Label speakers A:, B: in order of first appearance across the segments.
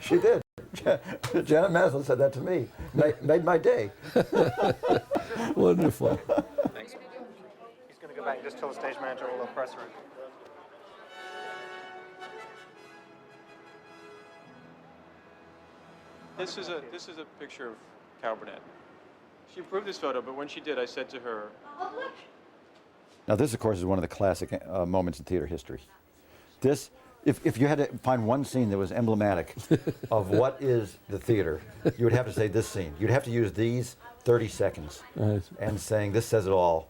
A: She did. Janet Maslin said that to me. Made my day.
B: Wonderful.
C: Thanks. He's going to go back and just tell the stage manager we'll have press room.
D: This is a picture of Carol Burnett. She approved this photo, but when she did, I said to her,
A: Now this, of course, is one of the classic moments in theater history. This, if you had to find one scene that was emblematic of what is the theater, you would have to say this scene. You'd have to use these 30 seconds and saying this says it all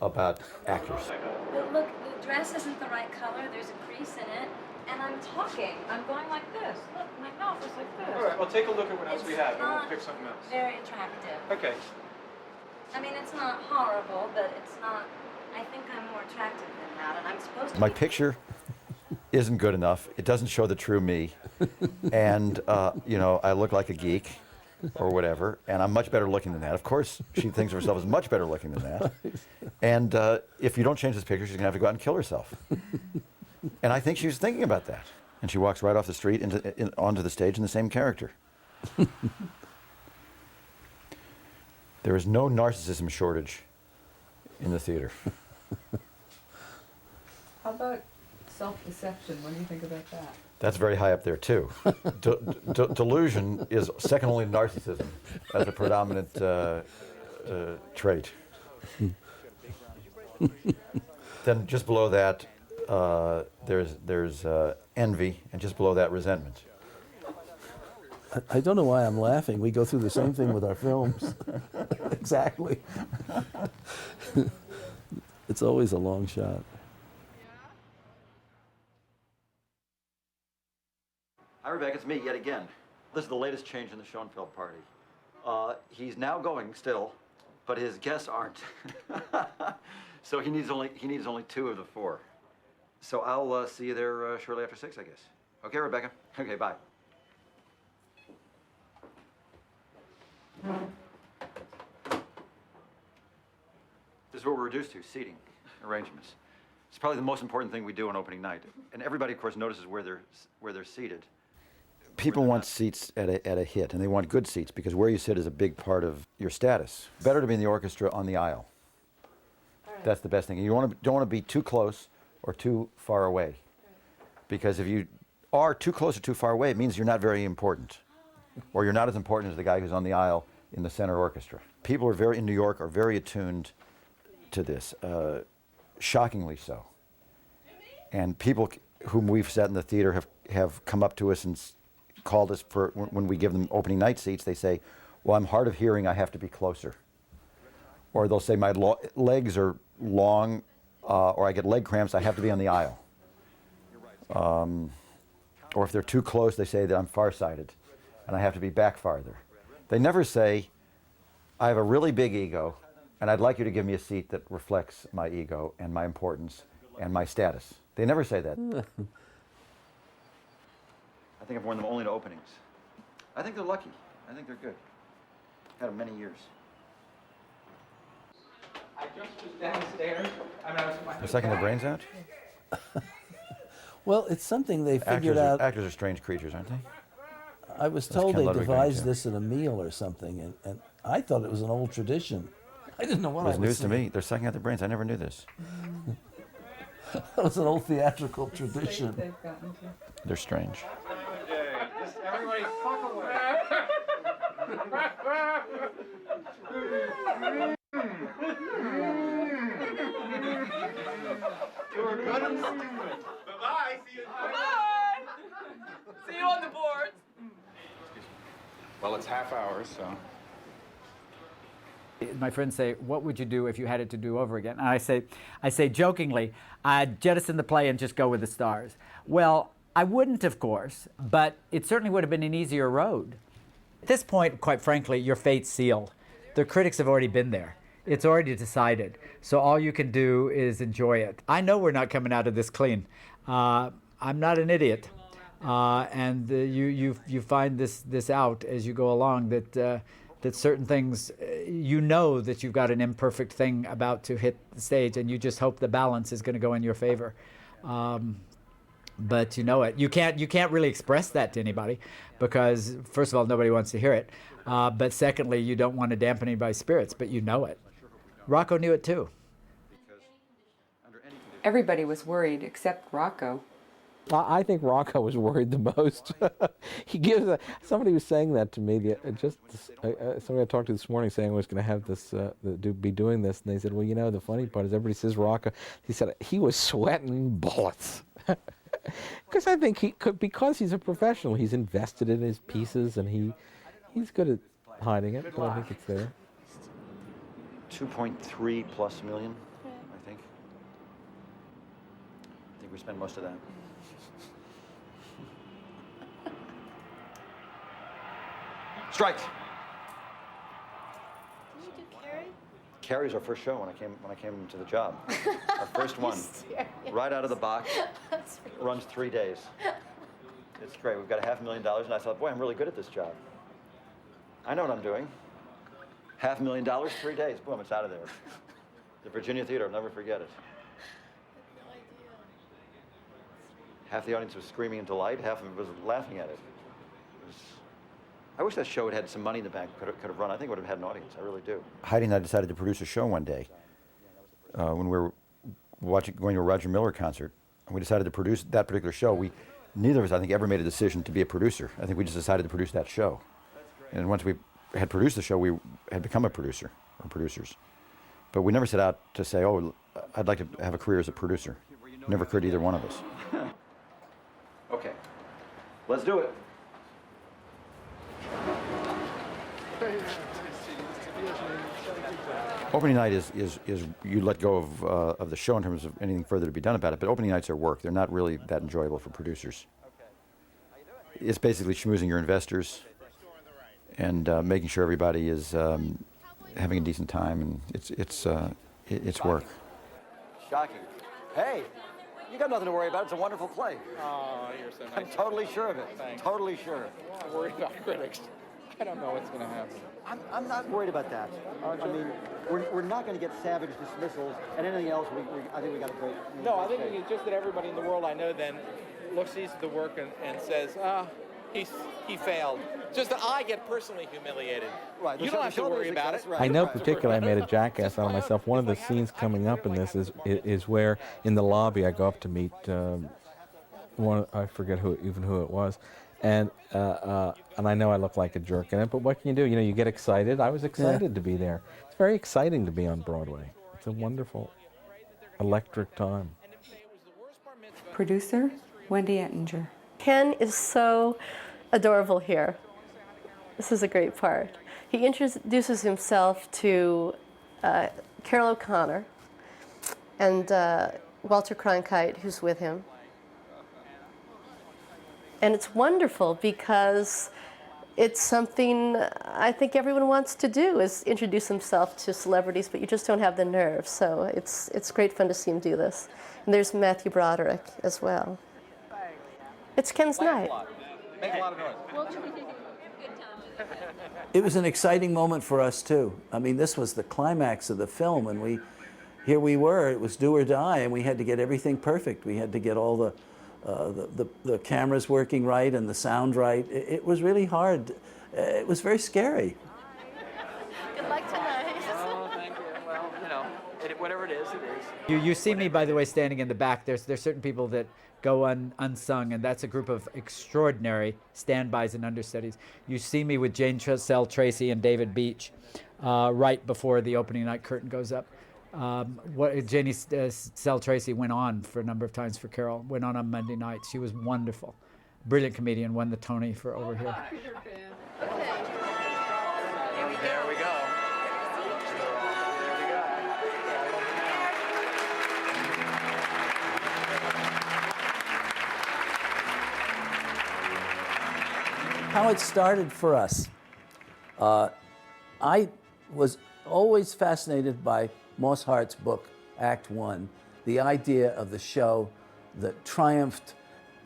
A: about actors.
E: But look, the dress isn't the right color. There's a crease in it. And I'm talking. I'm going like this. Look, my mouth is like this.
D: all right, well, take a look at what else we have, and we'll
E: It's
D: pick something else.
E: not very attractive.
D: Okay.
E: I mean, it's not horrible, but it's not... I think I'm more attractive than that, and I'm supposed to
A: My
E: be...
A: picture isn't good enough. It doesn't show the true me. And, you know, I look like a geek or whatever, and I'm much better looking than that. Of course, she thinks of herself as much better looking than that. And if you don't change this picture, she's going to have to go out and kill herself. And I think she was thinking about that. And she walks right off the street onto the stage in the same character. There is no narcissism shortage in the theater.
F: How about self-deception? What do you think about that?
A: That's very high up there, too. Delusion is second only to narcissism as a predominant trait. Then just below that, there's envy, and just below that, resentment.
B: I don't know why I'm laughing. We go through the same thing with our films. Exactly. It's always a long shot.
A: Hi, Rebecca, it's me yet again. This is the latest change in the Schoenfeld party. He's now going still, but his guests aren't. So he needs only 2 of the 4. So I'll see you there shortly after 6, I guess. Okay, Rebecca. Okay, bye. This is what we're reduced to: seating arrangements. It's probably the most important thing we do on opening night, and everybody, of course, notices where they're seated. People want seats at a hit, and they want good seats because where you sit is a big part of your status. Better to be in the orchestra on the aisle. That's the best thing. You don't want to be too close or too far away, because if you are too close or too far away, it means you're not very important, or you're not as important as the guy who's on the aisle in the center orchestra. People in New York are very attuned to this, shockingly so. And people whom we've sat in the theater have come up to us and called us for, when we give them opening night seats, they say, well, I'm hard of hearing, I have to be closer. Or they'll say, my legs are long, or I get leg cramps, I have to be on the aisle. Or if they're too close, they say that I'm farsighted, and I have to be back farther. They never say, I have a really big ego, and I'd like you to give me a seat that reflects my ego and my importance and my status. They never say that. I think I've worn them only to openings. I think they're lucky. I think they're good. Had them many years.
G: I just was downstairs.
A: They're sucking their brains out?
B: Well, it's something they figured out.
A: Actors are strange creatures, aren't they?
B: I was told they devised this in a meal or something, and I thought it was an old tradition. I didn't know what I was
A: It was news to
B: saying.
A: me. They're sucking out their brains. I never knew this.
B: That was an old theatrical tradition.
F: They've gotten to.
A: They're strange.
G: Just everybody fuck away. You were good and stupid. Bye-bye. See you.
H: Bye. See you on the boards.
G: Well, it's half hour, so.
I: My friends say, what would you do if you had it to do over again? And I say jokingly, I'd jettison the play and just go with the stars. Well, I wouldn't, of course, but it certainly would have been an easier road. At this point, quite frankly, your fate's sealed. The critics have already been there. It's already decided. So all you can do is enjoy it. I know we're not coming out of this clean. I'm not an idiot. And you find this out as you go along, that certain things, you know that you've got an imperfect thing about to hit the stage, and you just hope the balance is going to go in your favor. but you know it. You can't really express that to anybody because, first of all, nobody wants to hear it. But secondly, you don't want to dampen anybody's spirits, but you know it. Rocco knew it too.
F: Everybody was worried except Rocco.
J: I think Rocco was worried the most. Somebody was saying that to me. Somebody I talked to this morning saying I was going to have this, be doing this, and they said, well, you know, the funny part is everybody says Rocco. He said he was sweating bullets. Because I think because he's a professional, he's invested in his pieces, and he's good at hiding it, but I think it's there.
A: 2.3 plus million, I think. I think we spend most of that. Strike.
E: Did you do Carrie?
A: Carrie's our first show when I came to the job. Our first one, right out of the box. Runs 3 days. It's great. We've got $500,000, and I thought, boy, I'm really good at this job. I know what I'm doing. $500,000, 3 days. Boom, it's out of there. The Virginia Theater, I'll never forget it.
E: No idea.
A: Half the audience was screaming in delight, half of it was laughing at it. I wish that show had some money in the bank, could have run. I think it would have had an audience. I really do. Heidi and I decided to produce a show one day when we were going to a Roger Miller concert. And we decided to produce that particular show. Neither of us, I think, ever made a decision to be a producer. I think we just decided to produce that show. And once we had produced the show, we had become a producer or producers. But we never set out to say, oh, I'd like to have a career as a producer. It never occurred to either one of us. Okay, let's do it. Opening night is you let go of the show in terms of anything further to be done about it, but opening nights are work. They're not really that enjoyable for producers. It's basically schmoozing your investors and making sure everybody is having a decent time, and it's work. Shocking. Hey, you got nothing to worry about. It's a wonderful play.
D: Oh, you're so nice.
A: I'm totally sure of it.
D: Thanks.
A: Totally sure.
D: I'm worried about critics. I don't know what's going to happen.
A: I'm not worried about that. I mean, we're not going to get savage dismissals and anything else. I think we got a great.
D: No, I think it's just that everybody in the world I know then sees the work and says, he failed. Just that I get personally humiliated.
A: Right.
D: You don't have to worry about it.
A: Right.
J: I know particularly I made a jackass out of myself. One of the scenes coming up in this is where in the lobby I go up to meet one, I forget who it was. And I know I look like a jerk in it, but what can you do? You know, you get excited. I was excited to be there. It's very exciting to be on Broadway. It's a wonderful, electric time.
F: Producer, Wendy Ettinger.
K: Ken is so adorable here. This is a great part. He introduces himself to Carol O'Connor and Walter Cronkite, who's with him. And it's wonderful because it's something I think everyone wants to do, is introduce himself to celebrities, but you just don't have the nerve. So it's great fun to see him do this. And there's Matthew Broderick as well. It's Ken's night.
D: Make a lot of noise.
B: It was an exciting moment for us too. I mean, this was the climax of the film, and here we were. It was do or die, and we had to get everything perfect. We had to get all the cameras working right and the sound right. It was really hard. It was very scary.
K: Good luck tonight.
H: Oh, thank you. Well, you know, whatever it is, it is.
I: You see me, by the way, standing in the back. There's certain people that go unsung, and that's a group of extraordinary standbys and understudies. You see me with Jane Cell Tracy and David Beach right before the opening night curtain goes up. Janie Cell Tracy went on for a number of times for Carol, went on Monday nights. She was wonderful. Brilliant comedian, won the Tony for Over Here.
H: There we go.
B: How it started for us. I was always fascinated by Moss Hart's book, Act One, the idea of the show that triumphed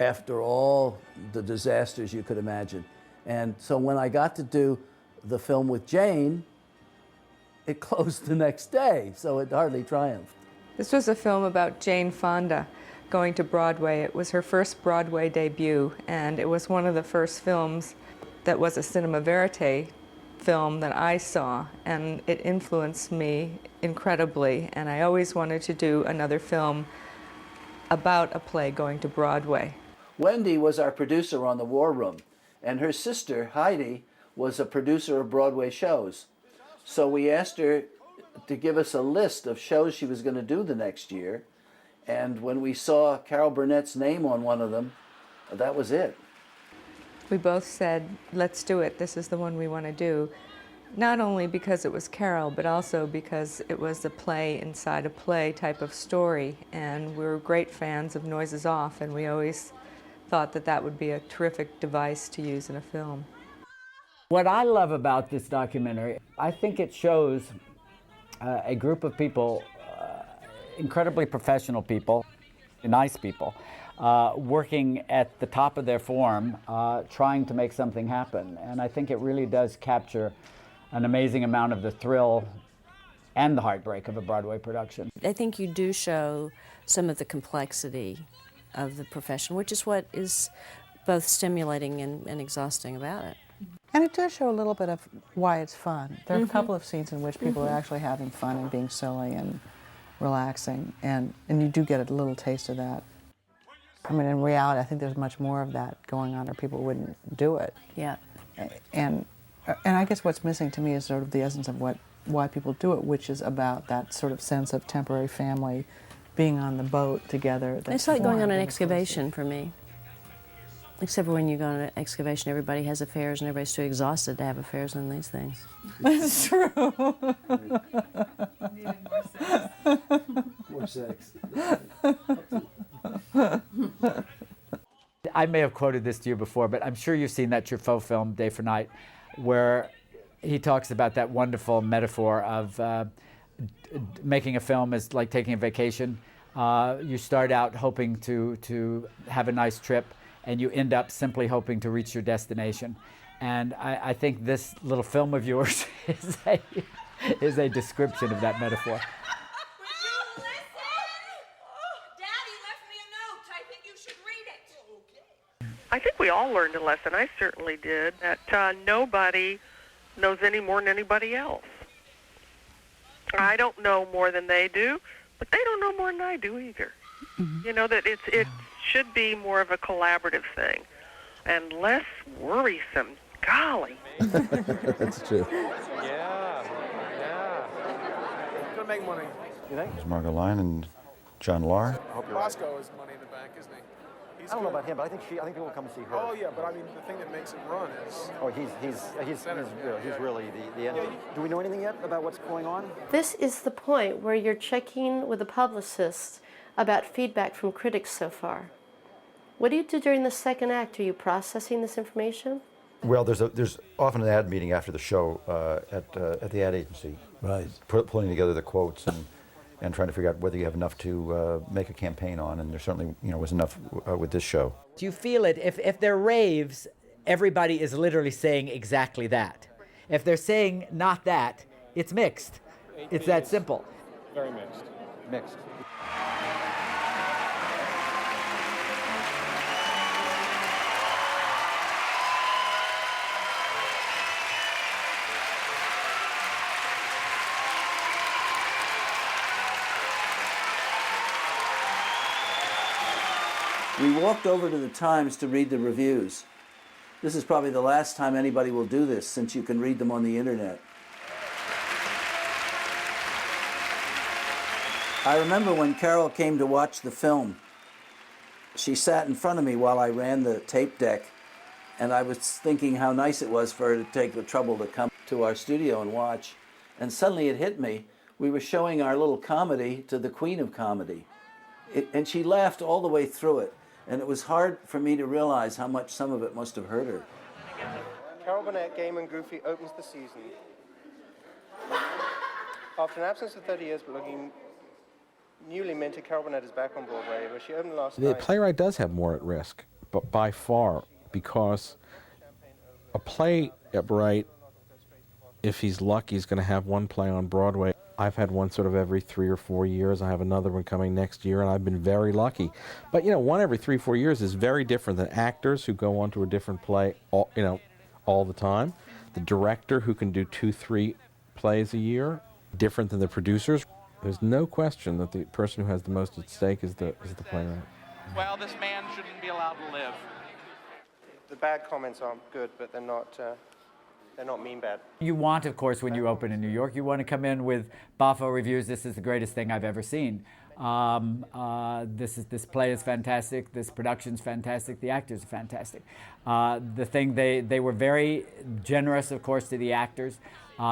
B: after all the disasters you could imagine. And so when I got to do the film with Jane, it closed the next day, so it hardly triumphed.
F: This was a film about Jane Fonda, going to Broadway. It was her first Broadway debut, and it was one of the first films that was a cinema verite film that I saw, and it influenced me incredibly, and I always wanted to do another film about a play going to Broadway.
B: Wendy was our producer on The War Room, and her sister, Heidi, was a producer of Broadway shows. So we asked her to give us a list of shows she was going to do the next year, and when we saw Carol Burnett's name on one of them, that was it.
F: We both said, let's do it, this is the one we want to do. Not only because it was Carol, but also because it was a play inside a play type of story, and we were great fans of Noises Off, and we always thought that that would be a terrific device to use in a film.
I: What I love about this documentary, I think it shows a group of people, incredibly professional people, nice people, working at the top of their form, trying to make something happen. And I think it really does capture an amazing amount of the thrill and the heartbreak of a Broadway production.
E: I think you do show some of the complexity of the profession, which is what is both stimulating and exhausting about it.
L: And it does show a little bit of why it's fun. There are a couple of scenes in which people are actually having fun and being silly and relaxing, and you do get a little taste of that. I mean, in reality, I think there's much more of that going on, or people wouldn't do it.
E: Yeah.
L: And I guess what's missing to me is sort of the essence of why people do it, which is about that sort of sense of temporary family, being on the boat together.
E: It's like going on an excavation for me. Except for when you go on an excavation, everybody has affairs and everybody's too exhausted to have affairs on these things.
L: That's true.
B: More sex.
I: I may have quoted this to you before, but I'm sure you've seen that Truffaut film, Day for Night, where he talks about that wonderful metaphor of making a film is like taking a vacation. You start out hoping to have a nice trip, and you end up simply hoping to reach your destination. And I think this little film of yours is a description of that metaphor.
M: I think we all learned a lesson. I certainly did, that nobody knows any more than anybody else. I don't know more than they do, but they don't know more than I do either. Mm-hmm. You know, that it should be more of a collaborative thing and less worrisome. Golly.
J: That's true.
C: Yeah.
D: Gonna make money.
C: You think?
A: There's Margot Lyon and John Lahr.
D: Bosco is money in the bank, isn't he?
C: I don't know about him, but I think people will come and see her.
D: Oh yeah, but I mean the thing that makes it run is.
C: Oh, he's really the end. Do we know anything yet about what's going on?
K: This is the point where you're checking with a publicist about feedback from critics so far. What do you do during the second act? Are you processing this information?
A: Well, there's often an ad meeting after the show at the ad agency.
B: Right.
A: Pulling together the quotes and trying to figure out whether you have enough to make a campaign on, and there certainly was enough with this show.
I: Do you feel it? If they're raves, everybody is literally saying exactly that. If they're saying not that, it's mixed. It's that simple.
C: Very mixed. Mixed.
B: We walked over to the Times to read the reviews. This is probably the last time anybody will do this, since you can read them on the internet. I remember when Carol came to watch the film, she sat in front of me while I ran the tape deck, and I was thinking how nice it was for her to take the trouble to come to our studio and watch. And suddenly it hit me. We were showing our little comedy to the Queen of Comedy. And she laughed all the way through it. And it was hard for me to realize how much some of it must have hurt her.
C: Carol Burnett, Game and Goofy, opens the season. After an absence of 30 years, but looking newly minted, Carol Burnett is back on Broadway, where she opened last night.
J: The playwright does have more at risk, but by far, because a playwright, if he's lucky, is going to have one play on Broadway I've had one sort of every 3 or 4 years. I have another one coming next year, and I've been very lucky. But, you know, one every 3 or 4 years is very different than actors who go on to a different play all the time. The director who can do 2, 3 plays a year, different than the producers. There's no question that the person who has the most at stake is the playwright.
D: Well, this man shouldn't be allowed to live.
C: The bad comments aren't good, but they're not mean bad.
I: You want, of course, when you open in New York, you want to come in with Boffo reviews. This is the greatest thing I've ever seen. This play is fantastic. This production's fantastic. The actors are fantastic. They were very generous, of course, to the actors.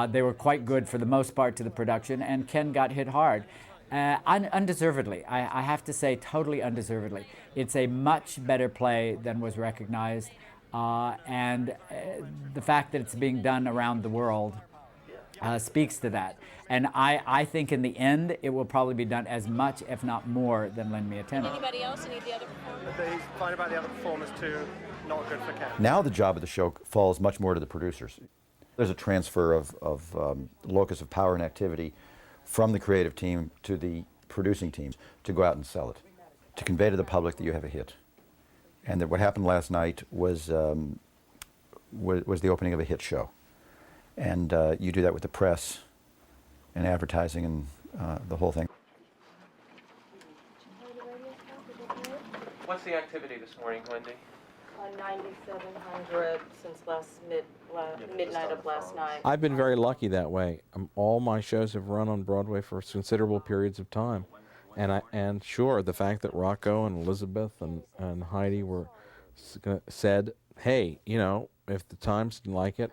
I: They were quite good for the most part to the production, and Ken got hit hard. Undeservedly, I have to say, totally undeservedly. It's a much better play than was recognized, and the fact that it's being done around the world speaks to that. And I think in the end, it will probably be done as much, if not more, than Lend Me a Tenor.
E: Anybody else? Any of the other performers?
C: He's fine about the other performers too. Not good for Ken.
A: Now the job of the show falls much more to the producers. There's a transfer of locus of power and activity from the creative team to the producing teams to go out and sell it, to convey to the public that you have a hit. And that what happened last night was the opening of a hit show. And you do that with the press and advertising and the whole thing.
H: What's the activity this morning, Wendy?
N: 9,700 since midnight of last night.
J: I've been very lucky that way. All my shows have run on Broadway for considerable periods of time. And sure, the fact that Rocco and Elizabeth and Heidi said, hey, you know, if the Times didn't like it,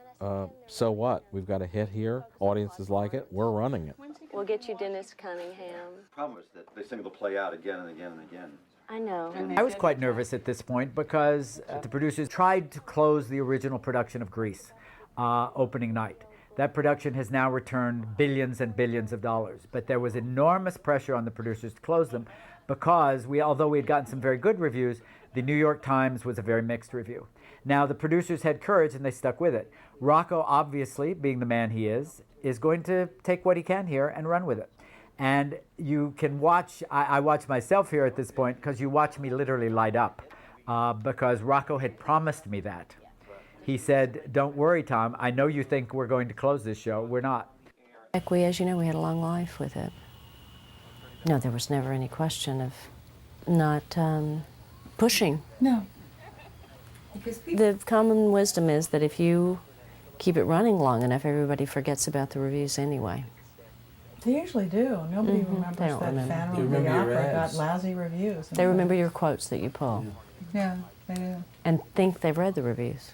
J: so what? We've got a hit here. Audiences like it. We're running it.
N: We'll get you Dennis Cunningham.
A: The problem is that they single the play out again and again and again.
N: I know.
I: I was quite nervous at this point because the producers tried to close the original production of Grease opening night. That production has now returned billions and billions of dollars, but there was enormous pressure on the producers to close them because although we had gotten some very good reviews, the New York Times was a very mixed review. Now the producers had courage and they stuck with it. Rocco, obviously, being the man he is going to take what he can here and run with it. And you can watch, I watch myself here at this point because you watch me literally light up because Rocco had promised me that. He said, don't worry, Tom, I know you think we're going to close this show. We're not.
E: As you know, we had a long life with it. No, there was never any question of not pushing.
L: No.
E: The common wisdom is that if you keep it running long enough, everybody forgets about the reviews anyway.
L: They usually do. Nobody remembers
E: They don't
L: that
E: remember.
L: Phantom of the Opera got lousy reviews.
E: They remember your quotes that you pull.
L: Yeah, they do.
E: And think they've read the reviews.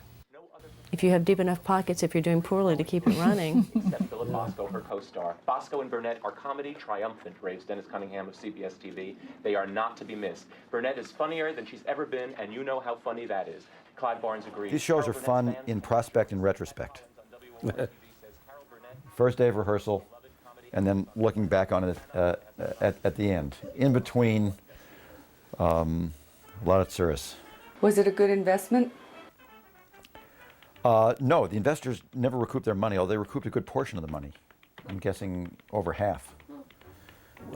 E: If you have deep enough pockets, if you're doing poorly to keep it running.
H: Except Philip Bosco, her co-star. Bosco and Burnett are comedy triumphant, raves Dennis Cunningham of CBS TV. They are not to be missed. Burnett is funnier than she's ever been, and you know how funny that is. Clyde Barnes agrees.
A: These shows are fun in prospect and retrospect. First day of rehearsal, and then looking back on it at the end. In between, a lot of tsuris.
F: Was it a good investment?
A: No, the investors never recouped their money, although they recouped a good portion of the money. I'm guessing over half.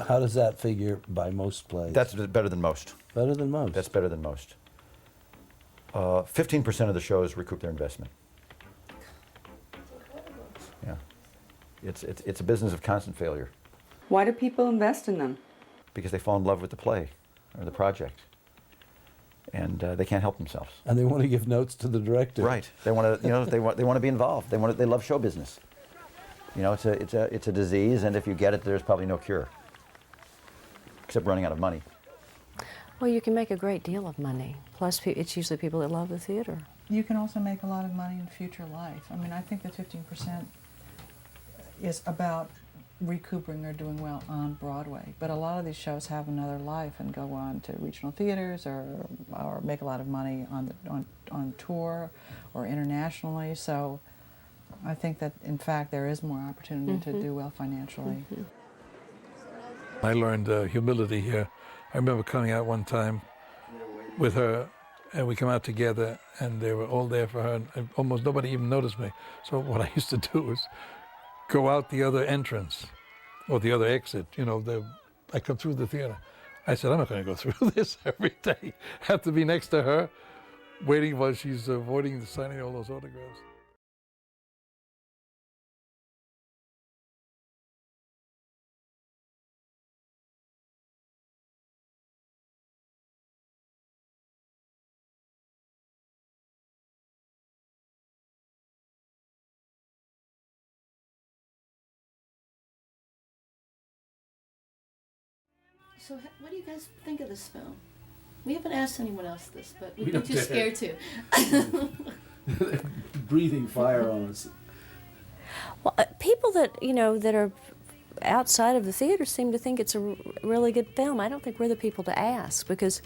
B: How does that figure by most plays?
A: That's better than most.
B: Better than most?
A: That's better than most. 15% of the shows recoup their investment. Yeah. It's a business of constant failure.
F: Why do people invest in them?
A: Because they fall in love with the play or the project. And they can't help themselves.
B: And they want to give notes to the director.
A: Right. They want to, they want to be involved. They love show business. You know, it's a disease, and if you get it, there's probably no cure, except running out of money.
E: Well, you can make a great deal of money. Plus, it's usually people that love the theater.
L: You can also make a lot of money in future life. I mean, I think the 15% is about recouping or doing well on Broadway. But a lot of these shows have another life and go on to regional theaters or make a lot of money on tour or internationally. So I think that, in fact, there is more opportunity to do well financially.
O: I learned humility here. I remember coming out one time with her, and we come out together, and they were all there for her, and almost nobody even noticed me. So what I used to do was go out the other entrance or the other exit. I come through the theater. I said, I'm not going to go through this every day. Have to be next to her, waiting while she's avoiding the signing all those autographs.
K: So, what do you guys think of this film? We haven't asked anyone else this, but we'd
B: We
K: be
B: don't
K: too
B: dare.
K: scared to.
B: Breathing fire on us.
E: Well, people that that are outside of the theater seem to think it's a really good film. I don't think we're the people to ask because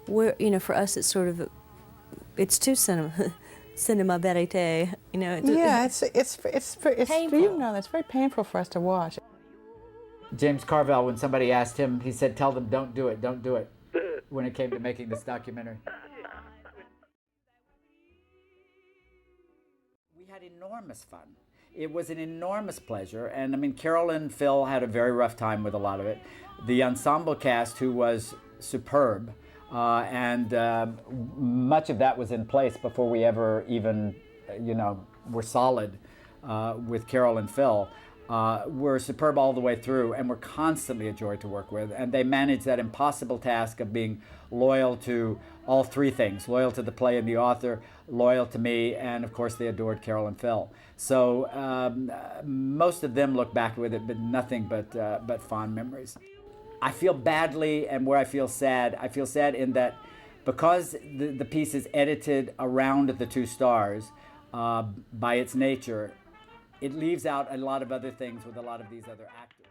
E: we're for us it's sort of it's too cinema verite.
L: Yeah, it's
E: painful.
L: you know, it's very painful for us to watch.
I: James Carville, when somebody asked him, he said, "Tell them don't do it, don't do it," when it came to making this documentary. We had enormous fun. It was an enormous pleasure, and I mean, Carol and Phil had a very rough time with a lot of it. The ensemble cast, who was superb, and much of that was in place before we ever even, were solid with Carol and Phil. Were superb all the way through and were constantly a joy to work with. And they managed that impossible task of being loyal to all three things, loyal to the play and the author, loyal to me, and of course they adored Carol and Phil. So most of them look back with it, but nothing but fond memories. I feel badly, and where I feel sad in that because the piece is edited around the two stars by its nature, it leaves out a lot of other things with a lot of these other actors.